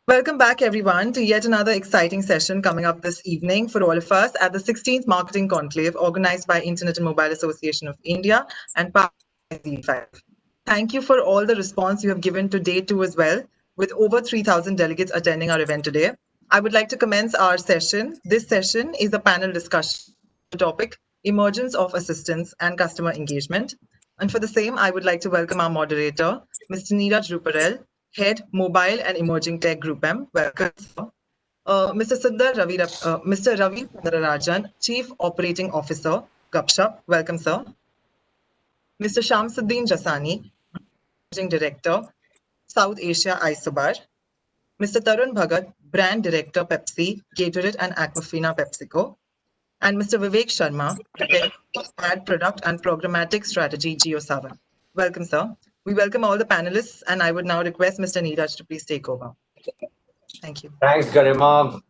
Welcome back, everyone, to yet another exciting session coming up this evening for all of us at the 16th Marketing Conclave organized by Internet and Mobile Association of India and powered by Z5. Thank you for all the response you have given to day two as well, with over 3,000 delegates attending our event today. I would like to commence our session. This session is a panel discussion on the topic Emergence of Assistance and Customer Engagement. And for the same, I would like to welcome our moderator, Mr. Niraj Ruparel, Head Mobile and Emerging Tech GroupM. Welcome, sir. Mr. Ravi Sundararajan, Chief Operating Officer, Gupshup. Welcome, sir. Mr. Shamsuddin Jasani, Managing Director, South Asia Isobar. Mr. Tarun Bhagat, Brand Director, Pepsi, Gatorade and Aquafina PepsiCo. And Mr. Vivek Sharma, Director of Ad Product and Programmatic Strategy, Saavn. Welcome, sir. We welcome all the panelists, and I would now request Mr. Niraj to please take over. Thank you. Thanks, Garima.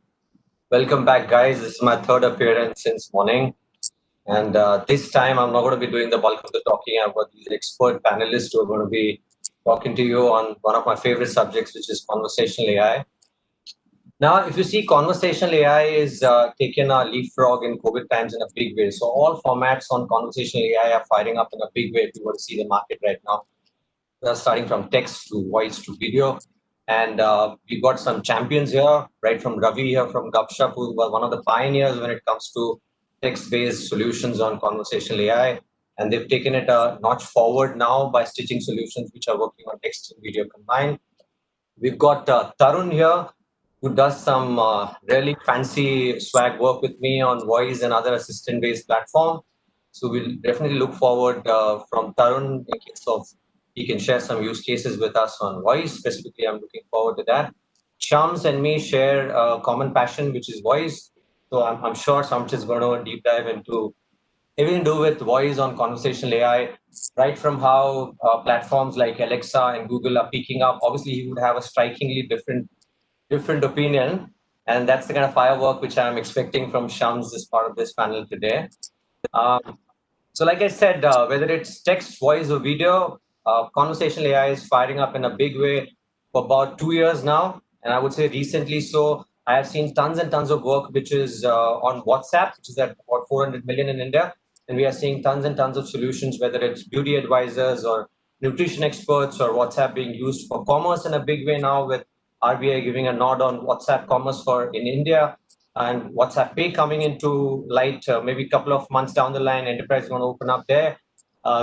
Welcome back, guys. This is my third appearance since morning. And this time, I'm not going to be doing the bulk of the talking. I've got these expert panelists who are going to be talking to you on one of my favorite subjects, which is conversational AI. Now, if you see, conversational AI is taking a leapfrog in COVID times in a big way. So all formats on conversational AI are firing up in a big way if you want to see the market right now. Starting from text to voice to video. And we've got some champions here, right from Ravi here from Gupshup, who was one of the pioneers when it comes to text-based solutions on conversational AI. And they've taken it a notch forward now by stitching solutions which are working on text and video combined. We've got Tarun here, who does some really fancy swag work with me on voice and other assistant-based platform. So we'll definitely look forward from Tarun in case of he can share some use cases with us on voice. Specifically, I'm looking forward to that. Shams and me share a common passion, which is voice. So I'm sure Shams is going to deep dive into everything to do with voice on conversational AI, right from how platforms like Alexa and Google are picking up. Obviously, he would have a strikingly different opinion. And that's the kind of firework which I'm expecting from Shams as part of this panel today. So like I said, whether it's text, voice, or video, conversational AI is firing up in a big way for about 2 years now. And I would say recently, so I have seen tons and tons of work, which is on WhatsApp, which is at about 400 million in India. And we are seeing tons and tons of solutions, whether it's beauty advisors or nutrition experts or WhatsApp being used for commerce in a big way now, with RBI giving a nod on WhatsApp commerce for in India, and WhatsApp Pay coming into light maybe a couple of months down the line. Enterprise is going to open up there.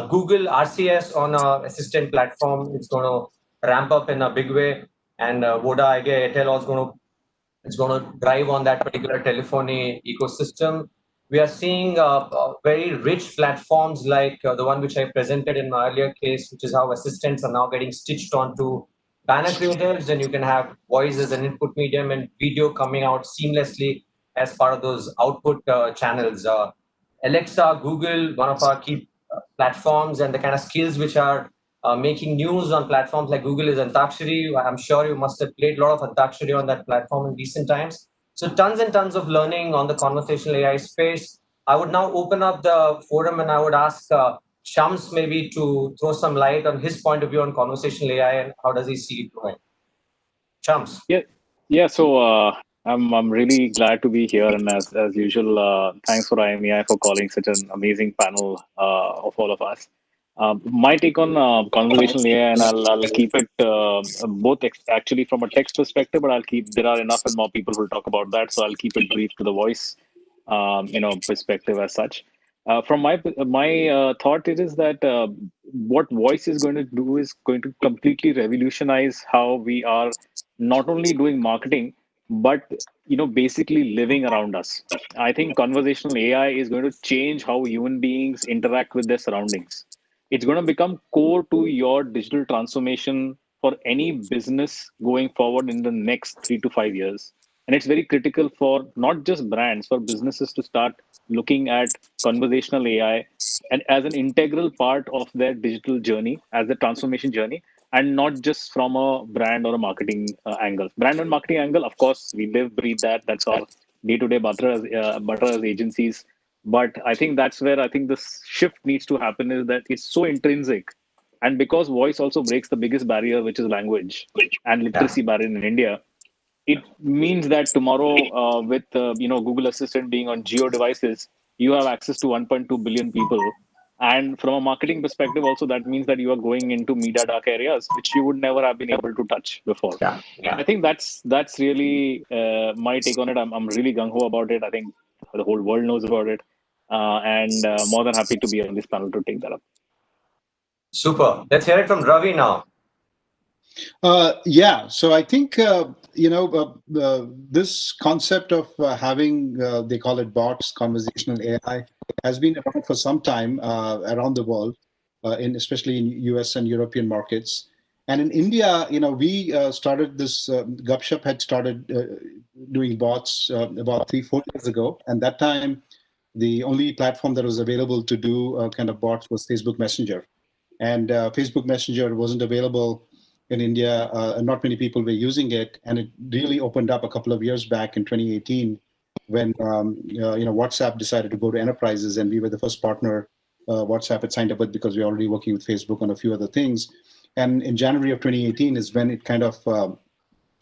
Google RCS on a assistant platform, it's going to ramp up in a big way. And Voda, I guess, Airtel also it's going to drive on that particular telephony ecosystem. We are seeing very rich platforms like the one which I presented in my earlier case, which is how assistants are now getting stitched onto banner creatives, and you can have voice as an input medium and video coming out seamlessly as part of those output channels. Alexa, Google, one of our key platforms, and the kind of skills which are making news on platforms like Google is Antakshari. I'm sure you must have played a lot of Antakshari on that platform in recent times. So tons and tons of learning on the conversational AI space. I would now open up the forum and I would ask Shams maybe to throw some light on his point of view on conversational AI and how does he see it going. Shams. Yeah. So I'm really glad to be here, and as usual, thanks for IMEI for calling such an amazing panel of all of us. My take on conversational AI, and I'll keep it both actually from a text perspective, but I'll keep there are enough and more people who will talk about that, so I'll keep it brief to the voice, perspective as such. From my thought, it is that what voice is going to do is going to completely revolutionize how we are not only doing marketing, but basically living around us. I think conversational AI is going to change how human beings interact with their surroundings. It's going to become core to your digital transformation for any business going forward in the next 3 to 5 years. And it's very critical for not just brands, for businesses to start looking at conversational AI and as an integral part of their digital journey, as the transformation journey, and not just from a brand or a marketing angle. Brand and marketing angle, of course, we live, breathe that. That's our day-to-day butter as agencies. But I think that's where I think the shift needs to happen, is that it's so intrinsic. And because voice also breaks the biggest barrier, which is language and literacy barrier in India, it means that tomorrow, with Google Assistant being on Geo devices, you have access to 1.2 billion people. And from a marketing perspective, also that means that you are going into media dark areas, which you would never have been able to touch before. Yeah, I think that's really my take on it. I'm really gung ho about it. I think the whole world knows about it, and more than happy to be on this panel to take that up. super. Let's hear it from Ravi now. Yeah, so I think this concept of having they call it bots, conversational AI, has been around for some time around the world, especially in US and European markets. And in India, we started this. Gupshup had started doing bots about 3-4 years ago, and that time the only platform that was available to do kind of bots was Facebook Messenger, and Facebook Messenger wasn't available in India, and not many people were using it. And it really opened up a couple of years back in 2018 when WhatsApp decided to go to enterprises, and we were the first partner WhatsApp had signed up with because we were already working with Facebook on a few other things. And in January of 2018 is when it kind of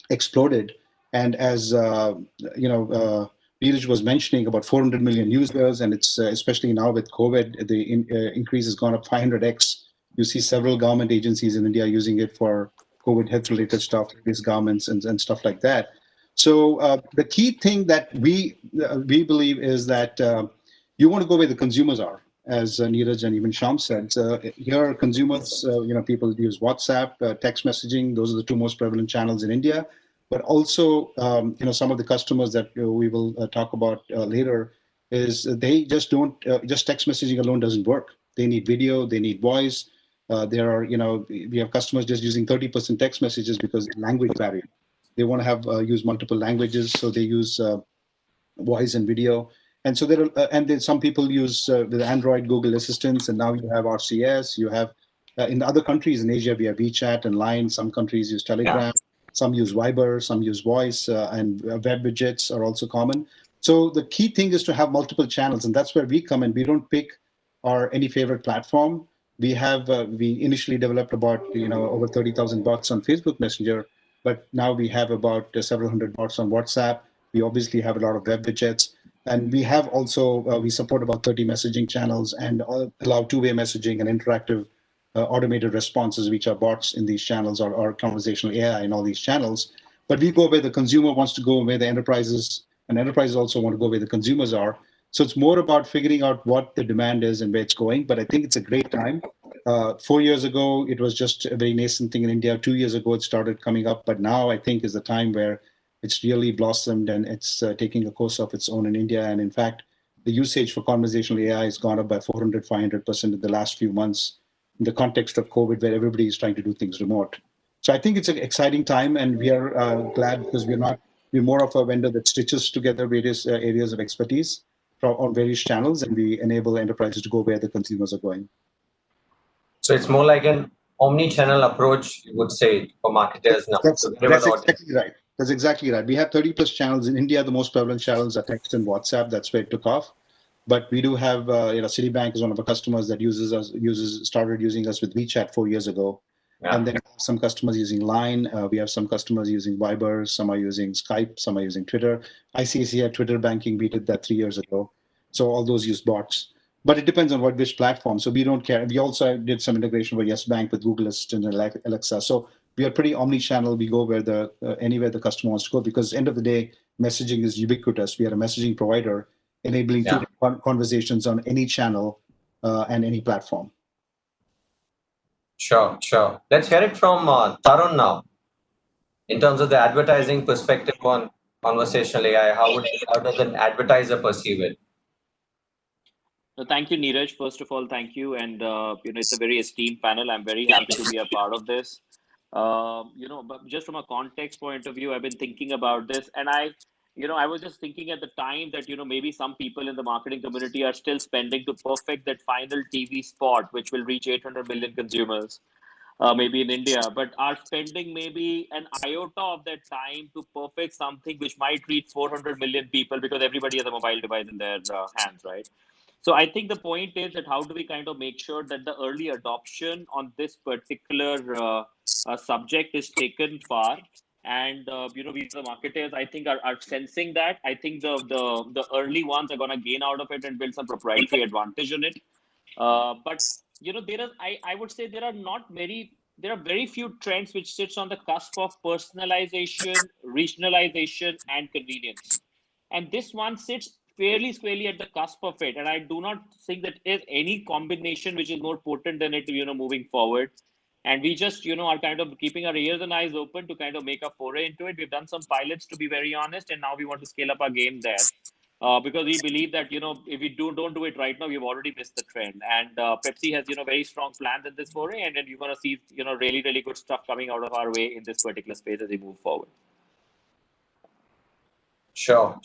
exploded. And as Niraj was mentioning, about 400 million users, and it's especially now with COVID, the increase has gone up 500x. You see several government agencies in India using it for COVID health-related stuff, these governments and stuff like that. So the key thing that we believe is that you want to go where the consumers are, as Niraj and even Shyam said. Here, consumers, people use WhatsApp, text messaging. Those are the two most prevalent channels in India. But also, some of the customers that we will talk about later is they just don't, just text messaging alone doesn't work. They need video, they need voice. There are, we have customers just using 30% text messages because language barrier. They want to have use multiple languages, so they use voice and video. And so there are, and then some people use with Android, Google Assistants, and now you have RCS. You have in other countries in Asia, we have WeChat and Line. Some countries use Telegram. Some use Viber. Some use voice, and web widgets are also common. So the key thing is to have multiple channels, and that's where we come in. We don't pick any favorite platform. We have we initially developed about over 30,000 bots on Facebook Messenger, but now we have about several hundred bots on WhatsApp. We obviously have a lot of web widgets, and we have also we support about 30 messaging channels and allow two-way messaging and interactive automated responses, which are bots in these channels or conversational AI in all these channels. But we go where the consumer wants to go, where the enterprises also want to go where the consumers are. So it's more about figuring out what the demand is and where it's going. But I think it's a great time. 4 years ago, it was just a very nascent thing in India. 2 years ago, it started coming up. But now I think is the time where it's really blossomed and it's taking a course of its own in India. And in fact, the usage for conversational AI has gone up by 400, 500% in the last few months in the context of COVID, where everybody is trying to do things remote. So I think it's an exciting time, and we are glad because we're more of a vendor that stitches together various areas of expertise on various channels, and we enable enterprises to go where the consumers are going. So it's more like an omni-channel approach, you would say, for marketers now. That's exactly right. That's exactly right. We have 30 plus channels in India. The most prevalent channels are text and WhatsApp. That's where it took off. But we do have, Citibank is one of our customers that started using us with WeChat 4 years ago. Yeah. And then some customers using Line. We have some customers using Viber. Some are using Skype. Some are using Twitter. ICICI had Twitter banking. We did that 3 years ago. So all those use bots. But it depends on which platform. So we don't care. We also did some integration with Yes Bank with Google Assistant and Alexa. So we are pretty omni-channel. We go where anywhere the customer wants to go, because at the end of the day, messaging is ubiquitous. We are a messaging provider, enabling conversations on any channel and any platform. Sure. Let's hear it from Tarun now. In terms of the advertising perspective on conversational AI, how does an advertiser perceive it? So thank you, Niraj. First of all, thank you. And, it's a very esteemed panel. I'm very happy to be a part of this. But just from a context point of view, I've been thinking about this, and I was just thinking at the time that, maybe some people in the marketing community are still spending to perfect that final TV spot, which will reach 800 million consumers, maybe in India, but are spending maybe an iota of that time to perfect something which might reach 400 million people, because everybody has a mobile device in their hands, right? So I think the point is that how do we kind of make sure that the early adoption on this particular subject is taken far, And we the marketers, I think, are sensing that. I think the early ones are going to gain out of it and build some proprietary advantage on it. But there are, I would say there are very few trends which sits on the cusp of personalization, regionalization, and convenience. And this one sits fairly squarely at the cusp of it. And I do not think that is any combination which is more potent than it, moving forward. And we just, are kind of keeping our ears and eyes open to kind of make a foray into it. We've done some pilots, to be very honest, and now we want to scale up our game there. Because we believe that if we don't do it right now, we've already missed the trend. And Pepsi has very strong plans in this foray, and then you're going to see really good stuff coming out of our way in this particular space as we move forward. Sure.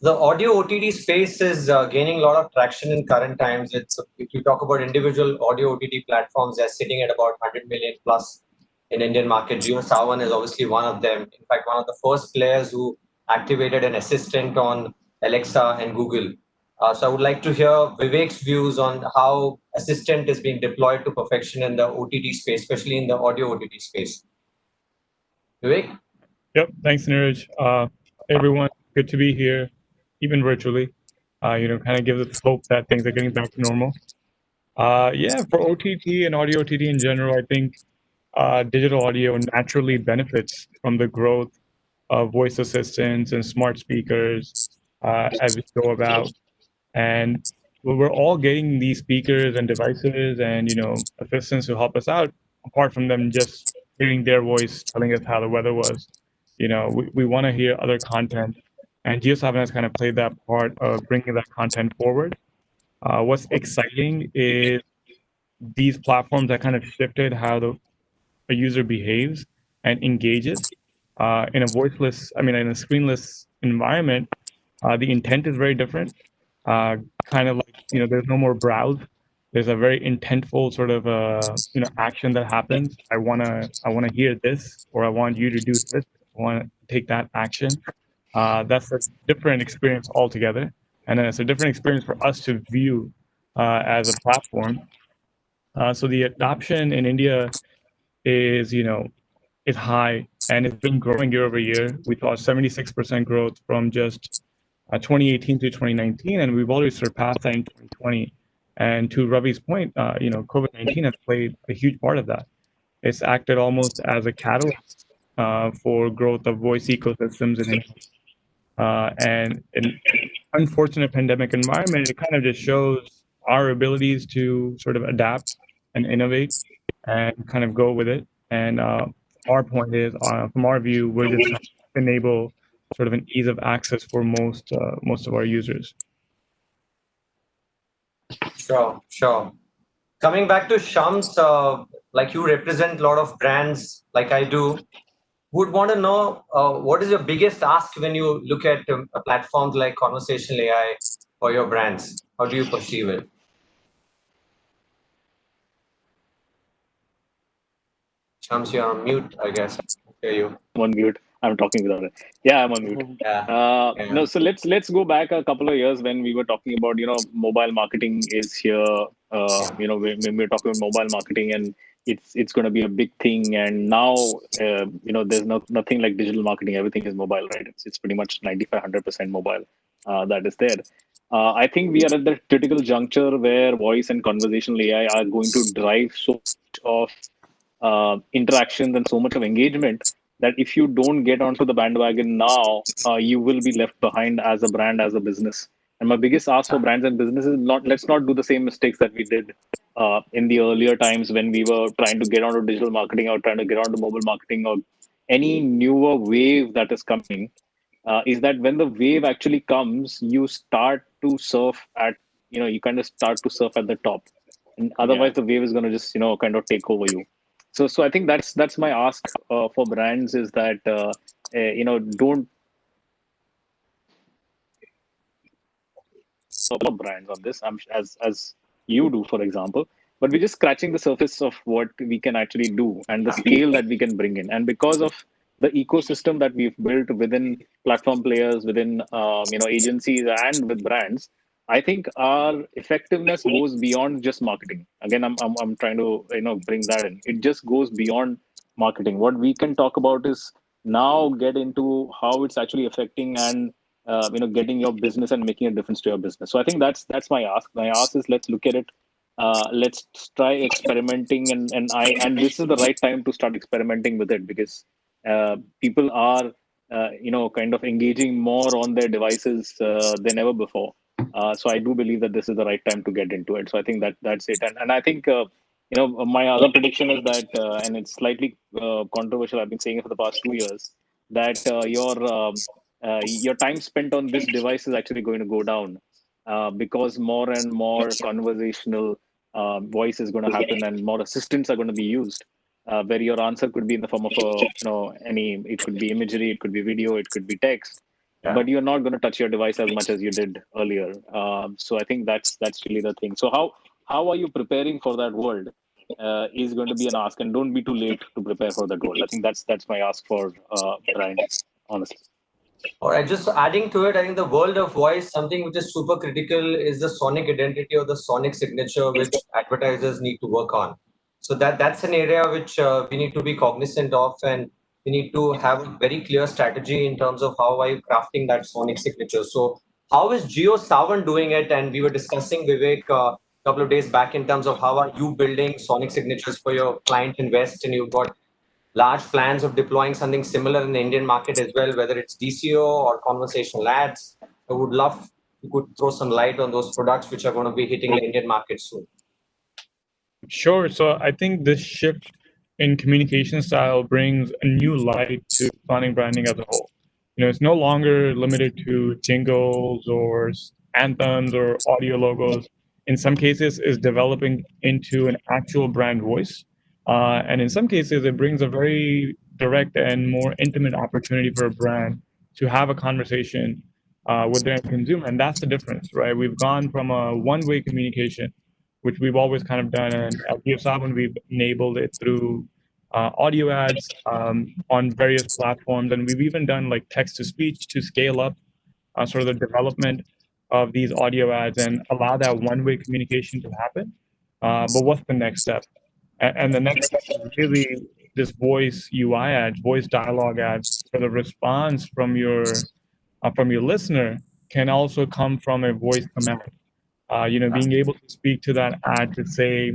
The audio OTT space is gaining a lot of traction in current times. If you talk about individual audio OTT platforms, they're sitting at about 100 million plus in Indian market. Saavn is obviously one of them. In fact, one of the first players who activated an assistant on Alexa and Google. So I would like to hear Vivek's views on how assistant is being deployed to perfection in the OTT space, especially in the audio OTT space. Vivek? Yep. Thanks, Niraj. Everyone, good to be here, even virtually. Kind of gives us hope that things are getting back to normal. Yeah, for OTT and audio OTT in general, I think digital audio naturally benefits from the growth of voice assistants and smart speakers as we go about. And we're all getting these speakers and devices and assistants to help us out, apart from them just hearing their voice telling us how the weather was. We want to hear other content, and JioSaavn has kind of played that part of bringing that content forward. What's exciting is these platforms that kind of shifted how a user behaves and engages in a in a screenless environment. The intent is very different. Kind of like there's no more browse. There's a very intentful sort of action that happens. I wanna hear this, or I want you to do this. I want to take that action. That's a different experience altogether, and then it's a different experience for us to view as a platform. So the adoption in India is is high, and it's been growing year over year. We saw 76% growth from just 2018 to 2019, and we've already surpassed that in 2020. And to Ravi's point, COVID-19 has played a huge part of that. It's acted almost as a catalyst for growth of voice ecosystems in India. And in unfortunate pandemic environment, it kind of just shows our abilities to sort of adapt and innovate and kind of go with it. And our point is, from our view, we're just trying to enable sort of an ease of access for most of our users. Sure. Coming back to Shams, like you represent a lot of brands, like I do. Would want to know what is your biggest ask when you look at platforms like conversational AI for your brands? How do you perceive it? Shams, you're on mute, I guess. Okay, you. I'm on mute. I'm talking without it. Yeah, I'm on mute. Yeah. No, so let's go back a couple of years when we were talking about mobile marketing is here. When we were talking about mobile marketing, and it's going to be a big thing. And now there's nothing like digital marketing. Everything is mobile, right? It's pretty much 95-100% mobile that is there. I think we are at the critical juncture where voice and conversational AI are going to drive so much of interactions and so much of engagement that if you don't get onto the bandwagon now, you will be left behind as a brand, as a business. And my biggest ask for brands and businesses, let's not do the same mistakes that we did in the earlier times when we were trying to get onto digital marketing or trying to get onto mobile marketing or any newer wave that is coming. Is that when the wave actually comes, you start to surf at, you kind of start to surf at the top. And otherwise, the wave is going to just, kind of take over you. So I think that's my ask for brands is that don't brands on this as you do, for example, but we're just scratching the surface of what we can actually do and the scale that we can bring in. And because of the ecosystem that we've built within platform players, within agencies, and with brands, I think our effectiveness goes beyond just marketing. Again, I'm trying to bring that in. It just goes beyond marketing. What we can talk about is now get into how it's actually affecting and getting your business and making a difference to your business. So I think that's my ask. My ask is, let's look at it. Let's try experimenting, and this is the right time to start experimenting with it, because people are kind of engaging more on their devices than ever before. So I do believe that this is the right time to get into it. So I think that's it. And I think my other prediction is that, and it's slightly controversial. I've been saying it for the past 2 years, that your time spent on this device is actually going to go down, because more and more conversational voice is going to happen, and more assistants are going to be used, where your answer could be in the form of it could be imagery, it could be video, it could be text, but you're not going to touch your device as much as you did earlier. So I think that's really the thing. So how are you preparing for that world, is going to be an ask, and don't be too late to prepare for that world. I think that's my ask for Brian, honestly. All right, just adding to it, I think the world of voice, something which is super critical is the sonic identity or the sonic signature, which advertisers need to work on. So that's an area which we need to be cognizant of, and we need to have a very clear strategy in terms of how are you crafting that sonic signature. So how is Saavn doing it? And we were discussing, Vivek, a couple of days back in terms of how are you building sonic signatures for your client in West, and you've got large plans of deploying something similar in the Indian market as well, whether it's DCO or conversational ads. I would love if you could throw some light on those products which are going to be hitting the Indian market soon. Sure. So I think this shift in communication style brings a new light to sonic branding as a whole. It's no longer limited to jingles or anthems or audio logos. In some cases, is developing into an actual brand voice. And in some cases, it brings a very direct and more intimate opportunity for a brand to have a conversation with their consumer. And that's the difference, right? We've gone from a one-way communication, which we've always kind of done. And at Saavn, we've enabled it through audio ads on various platforms. And we've even done like text to speech to scale up sort of the development of these audio ads and allow that one-way communication to happen. But what's the next step? And the next step is really this voice UI ads, voice dialogue ads, where the response from your listener can also come from a voice command. Being able to speak to that ad to say,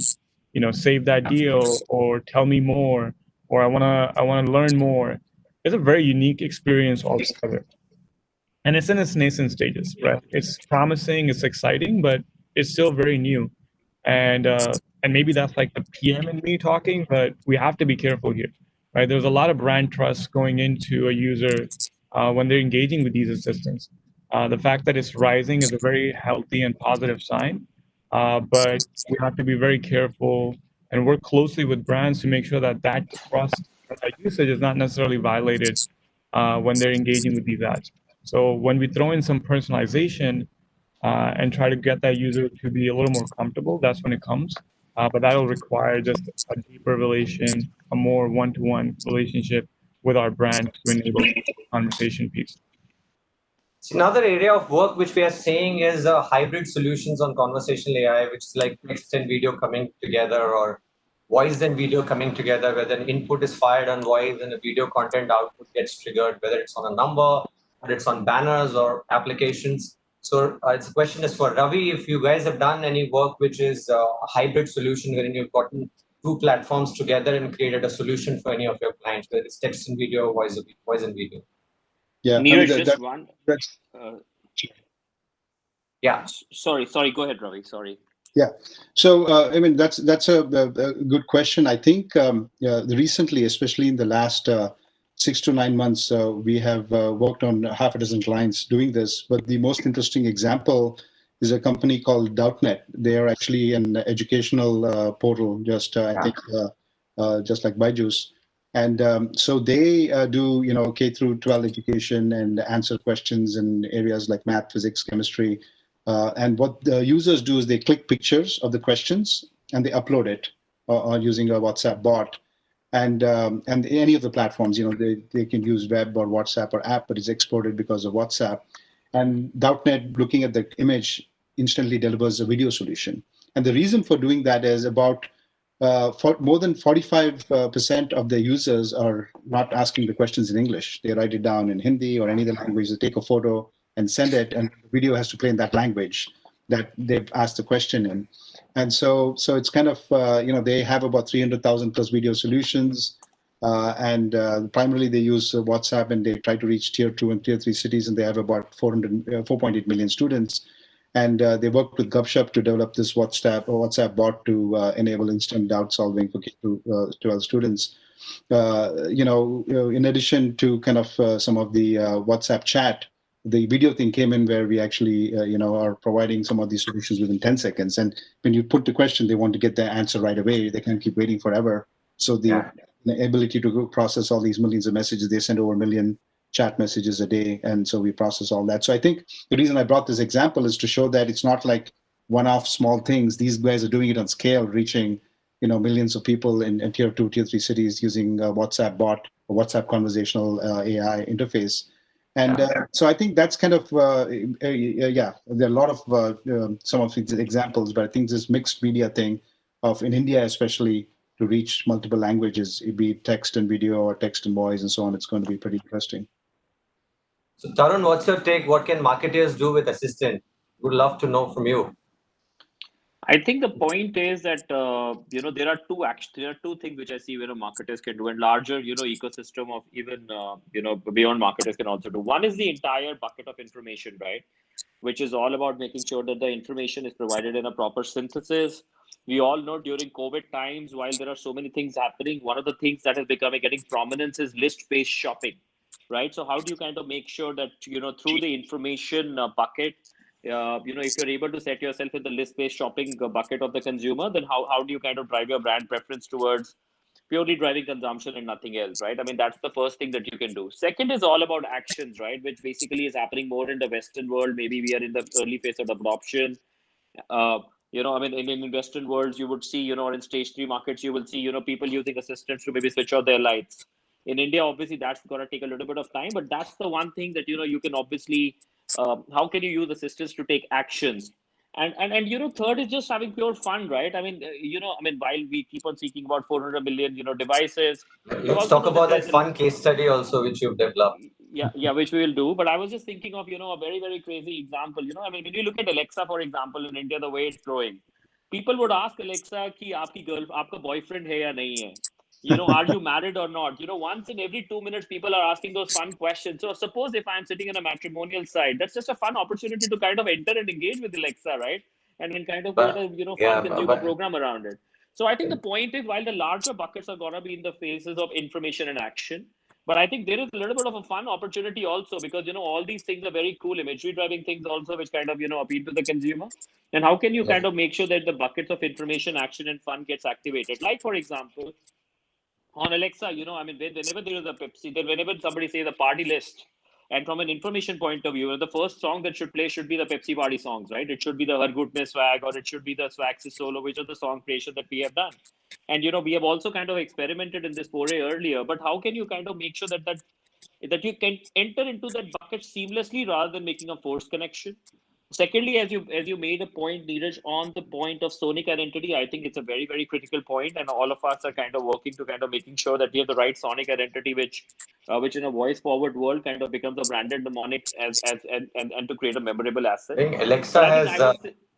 save that deal, or tell me more, or I wanna learn more. It's a very unique experience altogether. And it's in its nascent stages, right? It's promising, it's exciting, but it's still very new. And maybe that's like the PM in me talking, but we have to be careful here, right? There's a lot of brand trust going into a user when they're engaging with these assistants. The fact that it's rising is a very healthy and positive sign, but we have to be very careful and work closely with brands to make sure that that trust and that usage is not necessarily violated when they're engaging with these ads. So when we throw in some personalization and try to get that user to be a little more comfortable, that's when it comes. But that'll require just a deeper relation, a more one-to-one relationship with our brand to enable the conversation piece. So another area of work which we are seeing is hybrid solutions on conversational AI, which is like text and video coming together, or voice and video coming together, where an input is fired on voice and a video content output gets triggered, whether it's on a number, or it's on banners or applications. So it's a question is for Ravi, if you guys have done any work which is a hybrid solution wherein you've gotten two platforms together and created a solution for any of your clients, whether it's text and video or voice and video. Yeah, Niraj, just one. Yeah. Sorry. Go ahead, Ravi. Sorry. Yeah. So that's a good question. I think recently, especially in the last 6 to 9 months, we have worked on half a dozen clients doing this. But the most interesting example is a company called Doubtnet. They are actually an educational portal, just I think just like Byju's. And so they do K through 12 education and answer questions in areas like math, physics, chemistry. And what the users do is they click pictures of the questions and they upload it using a WhatsApp bot. And any of the platforms, they can use web or WhatsApp or app, but it's exported because of WhatsApp. And Doubtnet, looking at the image, instantly delivers a video solution. And the reason for doing that is about for more than 45% of the users are not asking the questions in English. They write it down in Hindi or any other language. They take a photo and send it, and the video has to play in that language that they've asked the question in. And so it's kind of, they have about 300,000 plus video solutions. And primarily they use WhatsApp, and they try to reach tier 2 and tier 3 cities, and they have about 4.8 million students. And they worked with Gupshup to develop this WhatsApp bot to enable instant doubt solving for K-12 students. In addition to kind of some of the WhatsApp chat, the video thing came in where we actually, are providing some of these solutions within 10 seconds. And when you put the question, they want to get the answer right away. They can't keep waiting forever. So the ability to process all these millions of messages, they send over 1 million chat messages a day. And so we process all that. So I think the reason I brought this example is to show that it's not like one-off small things. These guys are doing it on scale, reaching, millions of people in tier 2, tier 3 cities using WhatsApp bot or WhatsApp conversational AI interface. And so I think that's kind of, there are a lot of some of these examples, but I think this mixed media thing in India, especially to reach multiple languages, be it text and video or text and voice and so on, it's going to be pretty interesting. So Tarun, what's your take? What can marketers do with Assistant? Would love to know from you. I think the point is that there are two things which I see where marketers can do, and larger ecosystem of even beyond marketers can also do. One is the entire bucket of information, right, which is all about making sure that the information is provided in a proper synthesis. We all know during COVID times, while there are so many things happening, one of the things that is getting prominence is list-based shopping, right? So how do you kind of make sure that through the information bucket, if you're able to set yourself in the list-based shopping bucket of the consumer, then how do you kind of drive your brand preference towards purely driving consumption and nothing else, right? I mean, that's the first thing that you can do. Second is all about actions, right? Which basically is happening more in the Western world. Maybe we are in the early phase of adoption. In Western worlds, you would see, or in stationary markets, you will see, people using assistants to maybe switch off their lights. In India, obviously, that's going to take a little bit of time, but that's the one thing that, you can obviously, how can you use assistants to take actions? And third is just having pure fun, right? I mean, while we keep on speaking about 400 million, devices. Let's talk about that fun case study also, which you've developed. Yeah, which we will do. But I was just thinking of, a very, very crazy example. When you look at Alexa, for example, in India, the way it's growing, people would ask Alexa, ki aapka boyfriend hai ya nahi hai? Are you married or not? Once in every 2 minutes, people are asking those fun questions. So suppose if I'm sitting in a matrimonial site, that's just a fun opportunity to kind of enter and engage with Alexa, right? And then kind of create a fun consumer program around it. So I think the point is, while the larger buckets are going to be in the phases of information and action, but I think there is a little bit of a fun opportunity also, because, all these things are very cool imagery driving things also, which kind of, appeal to the consumer. And how can you kind of make sure that the buckets of information, action, and fun gets activated? Like, for example, on Alexa, whenever there is a Pepsi, then whenever somebody says a party list, and from an information point of view, the first song that should play should be the Pepsi party songs, right? It should be the Har Gut Mein Swag, or it should be the Swag Se Solo, which are the song creation that we have done. And, we have also kind of experimented in this foray earlier, but how can you kind of make sure that you can enter into that bucket seamlessly rather than making a forced connection? Secondly, as you made a point, Niraj, on the point of sonic identity, I think it's a very, very critical point, and all of us are kind of working to kind of making sure that we have the right sonic identity, which in a voice-forward world kind of becomes a branded mnemonic and to create a memorable asset. I think Alexa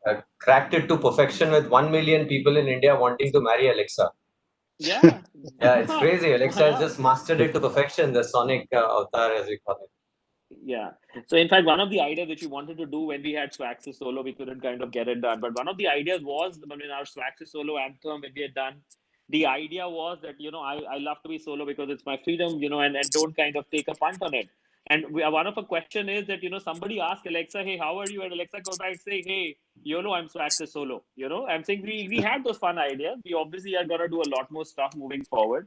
has cracked it to perfection with 1 million people in India wanting to marry Alexa. Yeah. Yeah, it's crazy. Alexa has just mastered it to perfection, the sonic avatar, as we call it. Yeah. So in fact, one of the ideas which we wanted to do when we had Swag Se Solo, we couldn't kind of get it done. But one of the ideas was, when our Swag Se Solo anthem, when we had done, the idea was that, I love to be solo because it's my freedom, and don't kind of take a punt on it. And one of the question is that, somebody asked Alexa, hey, how are you? And Alexa goes back say, hey, I'm Swag Se Solo. I'm saying we had those fun ideas. We obviously are going to do a lot more stuff moving forward.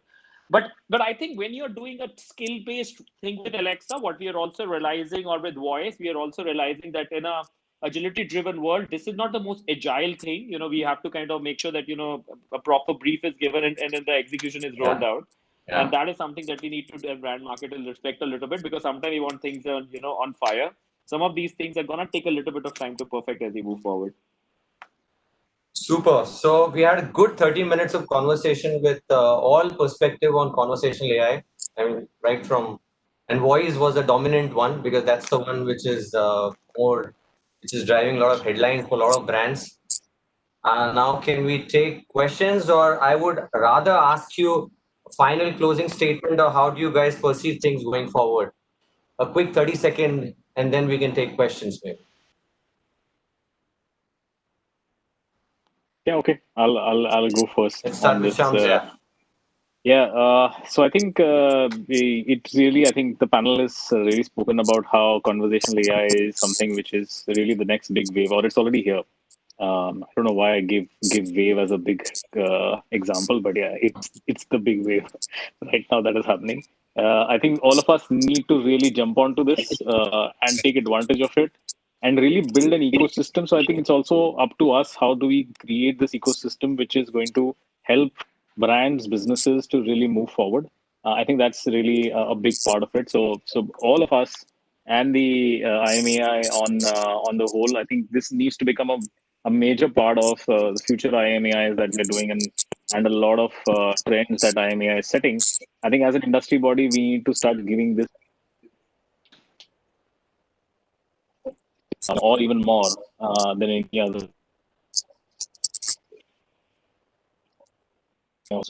But I think when you're doing a skill-based thing with Alexa, what we are also realizing, or with voice, we are also realizing that in a agility-driven world, this is not the most agile thing. We have to kind of make sure that, a proper brief is given and then the execution is rolled out. Yeah. And that is something that we need to brand marketers respect a little bit, because sometimes we want things on fire. Some of these things are going to take a little bit of time to perfect as we move forward. Super. So we had a good 30 minutes of conversation with all perspective on conversational AI. I mean, right from, and voice was a dominant one because that's the one which is which is driving a lot of headlines for a lot of brands. Now, can we take questions, or I would rather ask you a final closing statement, or how do you guys perceive things going forward? A quick 30-second, and then we can take questions, maybe. Yeah, okay. I'll go first Let's start on with this. Shams. Yeah. Yeah, so I think it's really, I think the panelists really spoken about how conversational AI is something which is really the next big wave, or it's already here. I don't know why I give wave as a big example, but yeah, it's the big wave right now that is happening. I think all of us need to really jump onto this and take advantage of it and really build an ecosystem. So I think it's also up to us. How do we create this ecosystem which is going to help brands, businesses to really move forward? I think that's really a big part of it. So all of us and the IMAI on the whole, I think this needs to become a major part of the future IMAIs that we're doing, and a lot of trends that IMAI is setting. I think as an industry body, we need to start giving this or even more than any other. So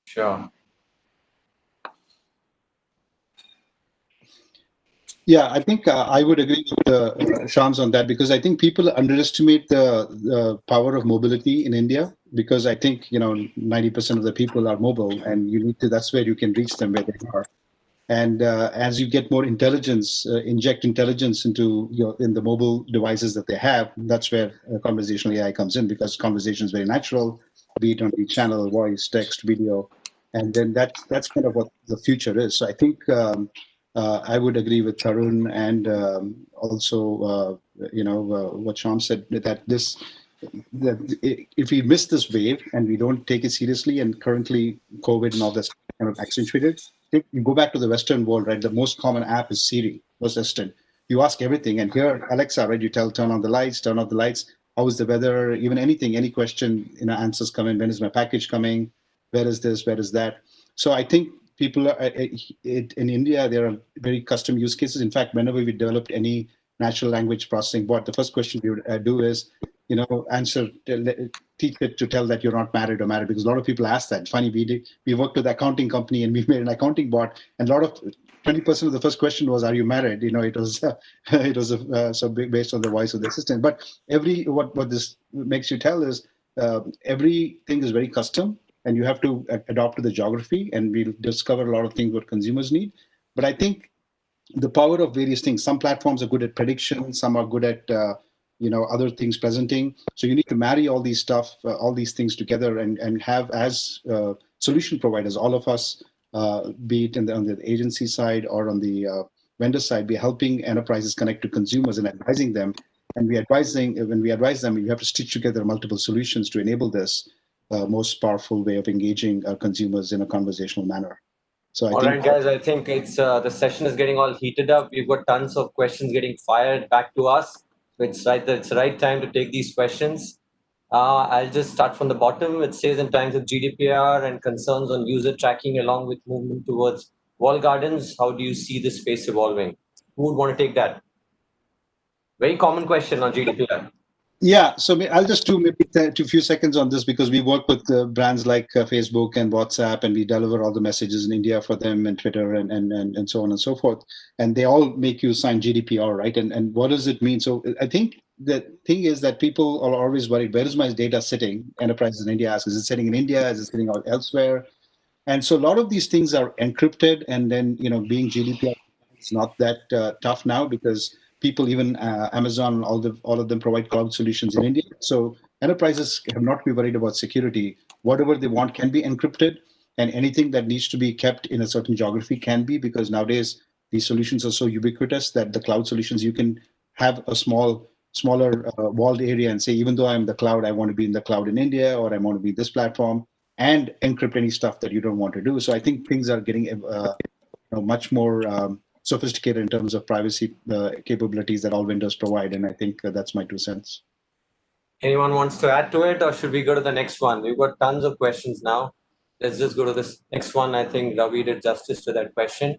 Sure. Yeah, I think I would agree with Shams on that, because I think people underestimate the power of mobility in India, because I think 90% of the people are mobile, and you need to. That's where you can reach them where they are. And as you get more intelligence, inject intelligence into in the mobile devices that they have, that's where conversational AI comes in, because conversation is very natural, be it on the channel, voice, text, video, and then that's kind of what the future is. So I think I would agree with Tarun, and also what Sham said, that if we miss this wave and we don't take it seriously, and currently COVID and all that's kind of accentuated, you go back to the Western world, right? The most common app is Siri, most assistant. You ask everything, and here Alexa, right? You tell turn on the lights, turn off the lights. How is the weather? Even anything, any question, answers come in. When is my package coming? Where is this? Where is that? So I think people are, in India, there are very custom use cases. In fact, whenever we developed any natural language processing bot, the first question we would do is, answer, teach it to tell that you're not married or married, because a lot of people ask that. Funny, we worked with the accounting company, and we made an accounting bot, and a lot of 20% of the first question was, "Are you married?" It was it was so based on the voice of the assistant. But what this makes you tell is everything is very custom, and you have to adopt to the geography, and we'll discover a lot of things what consumers need. But I think the power of various things. Some platforms are good at prediction. Some are good at other things presenting. So you need to marry all these stuff, all these things together, and have as solution providers, all of us, be it on the agency side or on the vendor side, be helping enterprises connect to consumers and advising them. And when we advise them, we have to stitch together multiple solutions to enable this most powerful way of engaging consumers in a conversational manner. So All right, guys, I think it's the session is getting all heated up. We've got tons of questions getting fired back to us. It's the right time to take these questions. I'll just start from the bottom. It says, in times of GDPR and concerns on user tracking, along with movement towards walled gardens, how do you see this space evolving? Who would want to take that? Very common question on GDPR. Yeah, so I'll just do maybe a few seconds on this, because we work with brands like Facebook and WhatsApp, and we deliver all the messages in India for them, and Twitter, and so on and so forth. And they all make you sign GDPR, right? And what does it mean? So I think the thing is that people are always worried, where is my data sitting? Enterprises in India ask, is it sitting in India? Is it sitting out elsewhere? And so a lot of these things are encrypted, and then being GDPR is not that tough now, because people, even Amazon, all of them provide cloud solutions in India. So enterprises have not to be worried about security. Whatever they want can be encrypted, and anything that needs to be kept in a certain geography can be, because nowadays these solutions are so ubiquitous that the cloud solutions, you can have a smaller walled area and say, even though I'm the cloud, I want to be in the cloud in India, or I want to be this platform, and encrypt any stuff that you don't want to do. So I think things are getting much more sophisticated in terms of privacy capabilities that all vendors provide. And I think that's my 2 cents. Anyone wants to add to it, or should we go to the next one? We've got tons of questions now. Let's just go to this next one. I think Ravi did justice to that question.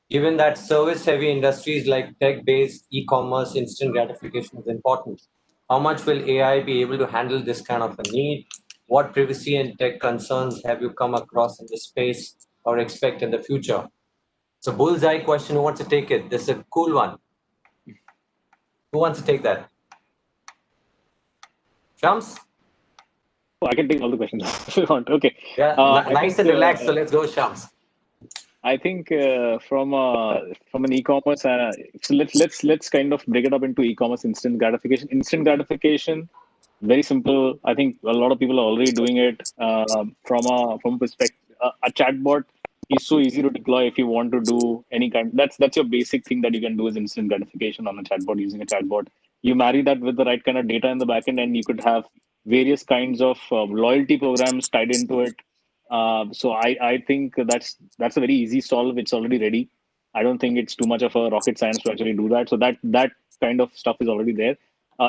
Given that service-heavy industries like tech-based e-commerce, instant gratification is important, how much will AI be able to handle this kind of a need? What privacy and tech concerns have you come across in this space or expect in the future? It's a bullseye question. Who wants to take it? This is a cool one. Who wants to take that? Shams? Oh, I can take all the questions if you want. Okay. Yeah, nice and relaxed. So let's go, Shams. I think from an e-commerce, so let's kind of break it up into e-commerce instant gratification. Instant gratification, very simple. I think a lot of people are already doing it. From a perspective, a chatbot is so easy to deploy if you want to do any kind. That's your basic thing that you can do is instant gratification on a chatbot using a chatbot. You marry that with the right kind of data in the backend, and you could have various kinds of loyalty programs tied into it. So I think that's a very easy solve. It's already ready. I don't think it's too much of a rocket science to actually do that. So that kind of stuff is already there.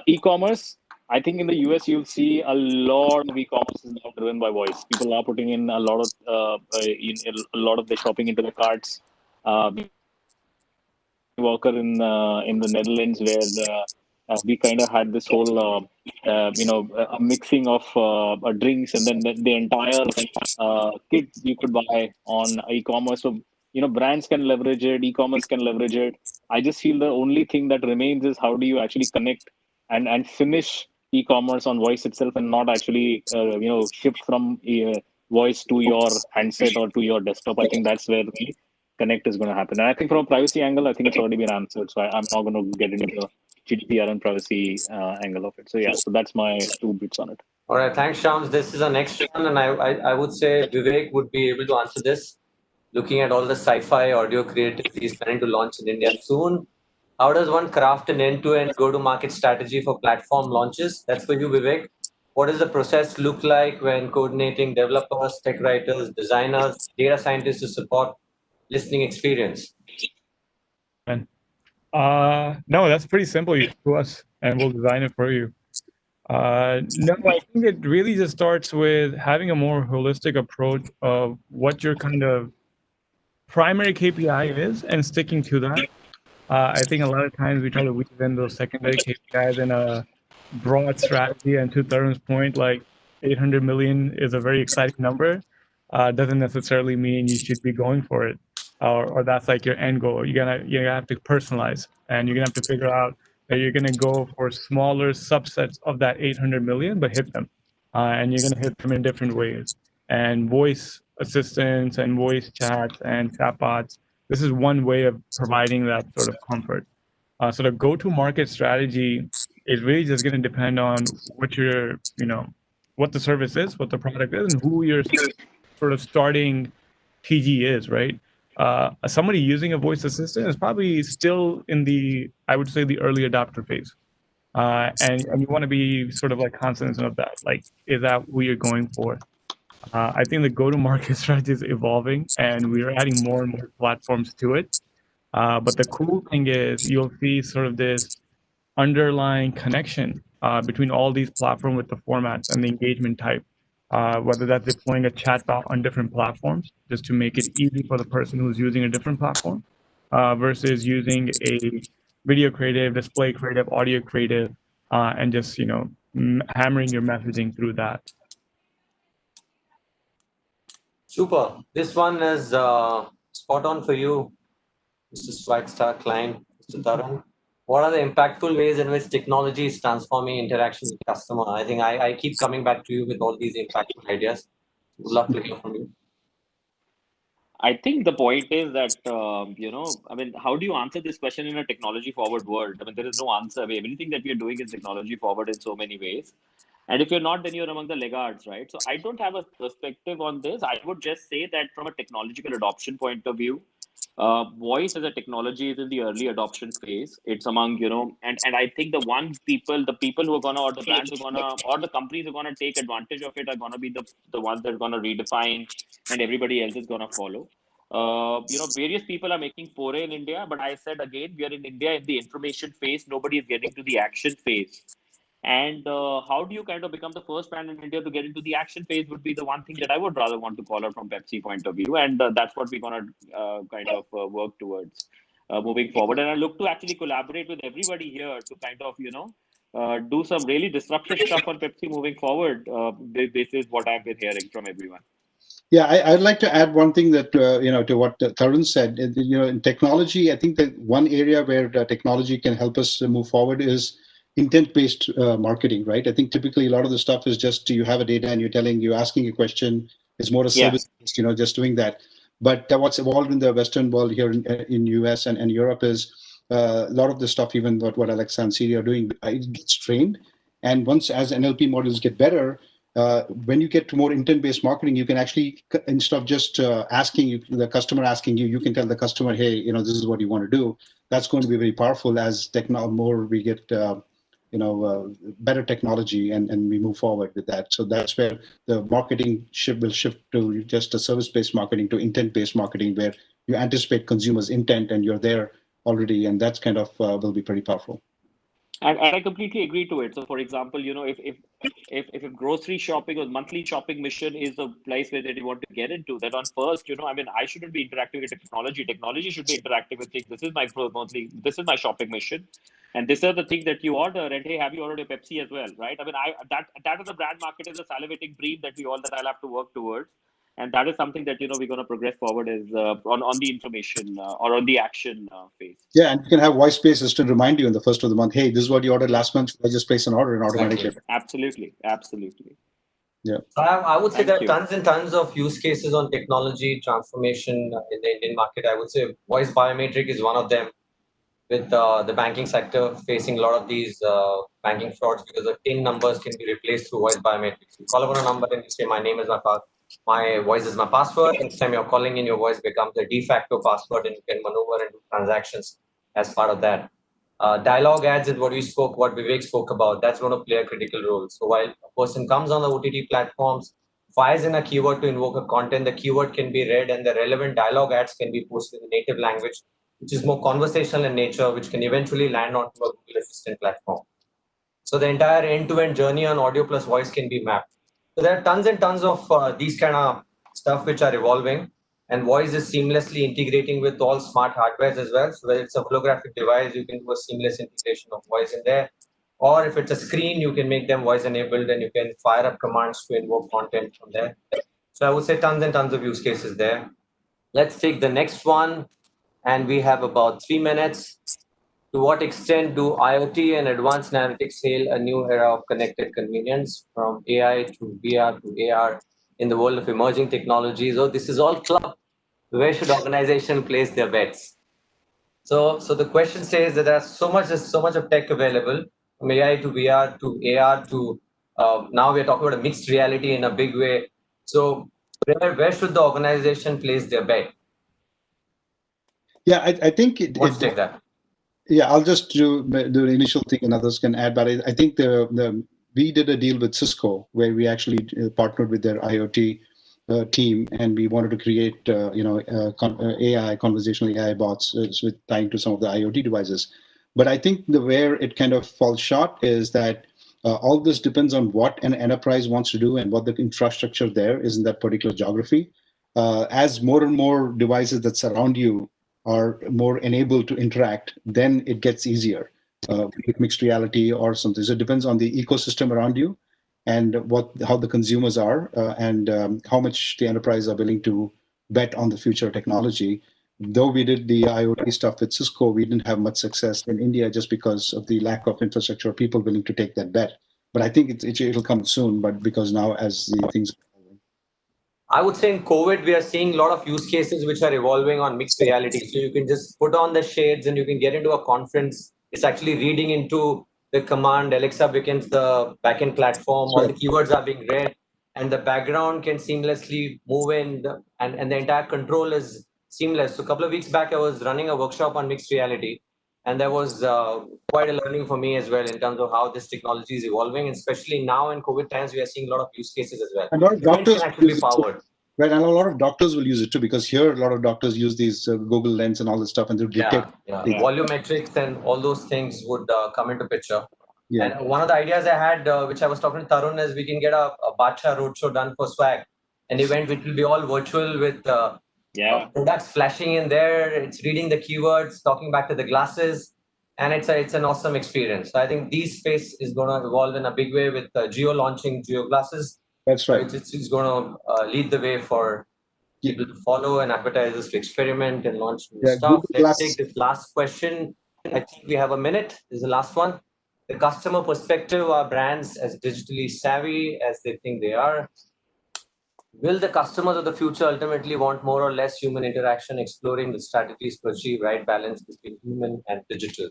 E-commerce, I think in the US you'll see a lot of e-commerce is now driven by voice. People are putting in a lot of a lot of the shopping into the carts. Walker in the Netherlands, where we kind of had this whole a mixing of drinks, and then the entire kit you could buy on e-commerce. So brands can leverage it, e-commerce can leverage it. I just feel the only thing that remains is how do you actually connect and finish e-commerce on voice itself, and not actually shift from voice to your handset or to your desktop. I think that's where the connect is going to happen. And I think from a privacy angle, I think it's already been answered. So I'm not going to get into the GDPR and privacy angle of it. So yeah, so that's my 2 bits on it. All right, thanks, Shams. This is our next one, and I would say Vivek would be able to answer this. Looking at all the sci-fi audio creatives he's planning to launch in India soon, how does one craft an end-to-end go-to-market strategy for platform launches? That's for you, Vivek. What does the process look like when coordinating developers, tech writers, designers, data scientists to support listening experience? No, that's pretty simple. You come to us and we'll design it for you. No, I think it really just starts with having a more holistic approach of what your kind of primary KPI is and sticking to that. I think a lot of times we try to weave in those secondary KPIs in a broad strategy. And to Tarun's point, like 800 million is a very exciting number. Doesn't necessarily mean you should be going for it, or that's like your end goal. You're gonna have to personalize, and you're gonna have to figure out that you're gonna go for smaller subsets of that 800 million, but hit them, and you're gonna hit them in different ways. And voice assistants and voice chats and chatbots, this is one way of providing that sort of comfort. So the go-to-market strategy is really just going to depend on what your, what the service is, what the product is, and who your sort of starting TG is, right? Somebody using a voice assistant is probably still in the, I would say, the early adopter phase. And you want to be sort of like cognizant of that. Like, is that who you're going for? I think the go-to-market strategy is evolving, and we're adding more and more platforms to it. But the cool thing is you'll see sort of this underlying connection between all these platforms with the formats and the engagement type, whether that's deploying a chatbot on different platforms just to make it easy for the person who's using a different platform versus using a video creative, display creative, audio creative, and just, hammering your messaging through that. Super. This one is spot on for you, Mr. Swagstar Klein, Mr. Tarun. What are the impactful ways in which technology is transforming interaction with customer? I think I keep coming back to you with all these impactful ideas. Would love to hear from you. I think the point is that, I mean, how do you answer this question in a technology forward world? I mean, there is no answer. I mean, everything that we are doing is technology forward in so many ways. And if you're not, then you're among the laggards, right? So I don't have a perspective on this. I would just say that from a technological adoption point of view, voice as a technology is in the early adoption phase. It's among, and I think the people who are gonna, or the brands who are gonna, or the companies who are gonna take advantage of it are gonna be the ones that are gonna redefine, and everybody else is gonna follow. Various people are making foray in India, but I said again, we are in India in the information phase. Nobody is getting to the action phase. And how do you kind of become the first brand in India to get into the action phase would be the one thing that I would rather want to call out from Pepsi point of view. And that's what we're going to kind of work towards moving forward. And I look to actually collaborate with everybody here to kind of, do some really disruptive stuff on Pepsi moving forward. This is what I've been hearing from everyone. Yeah, I'd like to add one thing that, to what Tarun said. In technology, I think that one area where technology can help us move forward is intent-based marketing, right? I think typically a lot of the stuff is just you have a data and you're asking a question. It's more a service-based, just doing that. But what's evolved in the Western world here in US and Europe is a lot of the stuff, even what Alexa and Siri are doing, it gets trained. And once as NLP models get better, when you get to more intent-based marketing, you can actually, instead of just the customer asking you, you can tell the customer, hey, this is what you want to do. That's going to be very powerful as more we get, better technology and we move forward with that. So that's where the marketing will shift to just a service-based marketing to intent-based marketing, where you anticipate consumers' intent and you're there already, and that's kind of will be pretty powerful. And I completely agree to it. So, for example, if grocery shopping or monthly shopping mission is the place where they want to get into, that on first, I shouldn't be interacting with technology. Technology should be interacting with things. This is my this is my shopping mission, and these are the things that you order. And hey, have you ordered a Pepsi as well, right? That is the brand market is a salivating dream that I'll have to work towards. And that is something that we're going to progress forward is on the information or on the action phase. Yeah, and you can have voice-based assistant remind you in the first of the month. Hey, this is what you ordered last month. I just place an order and automatically. Absolutely. Yeah. So I would say there are tons and tons of use cases on technology transformation in the Indian market. I would say voice biometric is one of them, with the banking sector facing a lot of these banking frauds because the PIN numbers can be replaced through voice biometrics. You call upon a number and you say, my name is my voice is my password. Next time you're calling in, your voice becomes the de facto password and you can maneuver and do transactions as part of that. Dialogue ads is what Vivek spoke about. That's going to play a critical role. So while a person comes on the OTT platforms, fires in a keyword to invoke a content, the keyword can be read and the relevant dialogue ads can be posted in native language, which is more conversational in nature, which can eventually land onto a Google Assistant platform. So the entire end-to-end journey on audio plus voice can be mapped. So there are tons and tons of these kind of stuff which are evolving, and voice is seamlessly integrating with all smart hardwares as well. So whether it's a holographic device, you can do a seamless integration of voice in there. Or if it's a screen, you can make them voice enabled and you can fire up commands to invoke content from there. So I would say tons and tons of use cases there. Let's take the next one. And we have about 3 minutes. To what extent do IoT and advanced analytics hail a new era of connected convenience, from AI to VR to AR in the world of emerging technologies? Oh, this is all club. Where should organization place their bets? So the question says that there's so much of tech available, from AI to VR to AR to now we're talking about a mixed reality in a big way. So where should the organization place their bet? Yeah, I think take that. Yeah, I'll just do the initial thing and others can add. But I think we did a deal with Cisco where we actually partnered with their IoT team, and we wanted to create AI, conversational AI bots with tying to some of the IoT devices. But I think where it kind of falls short is that all this depends on what an enterprise wants to do and what the infrastructure there is in that particular geography. As more and more devices that surround you are more enabled to interact, then it gets easier with mixed reality or something. So it depends on the ecosystem around you and how the consumers are and how much the enterprise are willing to bet on the future technology. Though we did the IoT stuff with Cisco, we didn't have much success in India just because of the lack of infrastructure, people willing to take that bet. But I think it'll come soon, but because now as the things I would say in COVID, we are seeing a lot of use cases which are evolving on mixed reality. So you can just put on the shades and you can get into a conference. It's actually reading into the command. Alexa becomes the backend platform. All the keywords are being read and the background can seamlessly move in and the entire control is seamless. So a couple of weeks back, I was running a workshop on mixed reality. And there was quite a learning for me as well in terms of how this technology is evolving. And especially now in COVID times, we are seeing a lot of use cases as well. And doctors can actually be powered. Right, and a lot of doctors will use it too, because here a lot of doctors use these Google Lens and all this stuff, and they detect. Volumetrics and all those things would come into picture. Yeah. And one of the ideas I had, which I was talking to Tarun, is we can get a Bacha roadshow done for swag, an event which will be all virtual with products flashing in there. It's reading the keywords, talking back to the glasses, and it's an awesome experience. So I think this space is going to evolve in a big way with Geo launching Geo glasses. That's right. So it's going to lead the way for people to follow and advertisers to experiment and launch new stuff. Let's take this last question. I think we have a minute. This is the last one. The customer perspective, are brands as digitally savvy as they think they are? Will the customers of the future ultimately want more or less human interaction, exploring the strategies to achieve right balance between human and digital?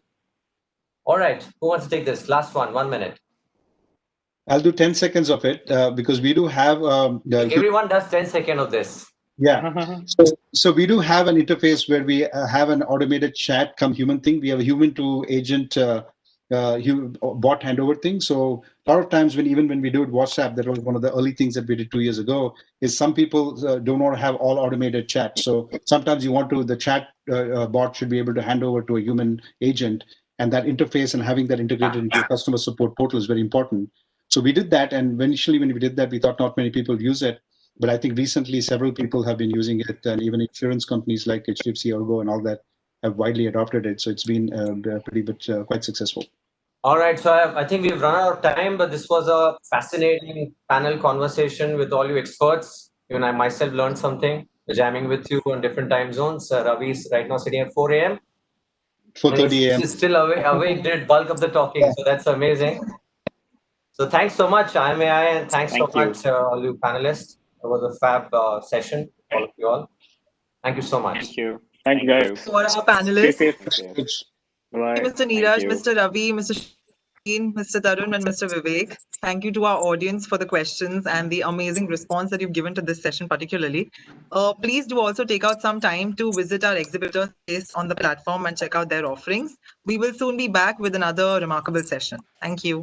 All right, who wants to take this? Last one, 1 minute. I'll do 10 seconds of it because we do have... everyone does 10 seconds of this. Yeah. So we do have an interface where we have an automated chat come human thing. We have a human to agent bot handover thing. So a lot of times when we do it WhatsApp, that was one of the early things that we did 2 years ago, is some people don't want to have all automated chat. So sometimes you want to, the chat bot should be able to hand over to a human agent, and that interface and having that integrated into your customer support portal is very important. So we did that, and initially when we did that, we thought not many people use it. But I think recently several people have been using it, and even insurance companies like HDFC, Ergo, and all that have widely adopted it. So it's been quite successful. All right, so I think we've run out of time, but this was a fascinating panel conversation with all you experts. Even I myself learned something, jamming with you on different time zones. Ravi is right now sitting at 4 a.m. 4:30 a.m. He's still awake, did bulk of the talking, so that's amazing. So thanks so much, IMAI, and thanks so much, all you panelists. It was a fab session, all of you all. Thank you so much. Thank you. Thank you, guys. For our panelists, Stay safe. Bye. Mr. Niraj, Mr. Ravi, Mr. Shamsuddin, Mr. Tarun, and Mr. Vivek. Thank you to our audience for the questions and the amazing response that you've given to this session particularly. Please do also take out some time to visit our exhibitor space on the platform and check out their offerings. We will soon be back with another remarkable session. Thank you.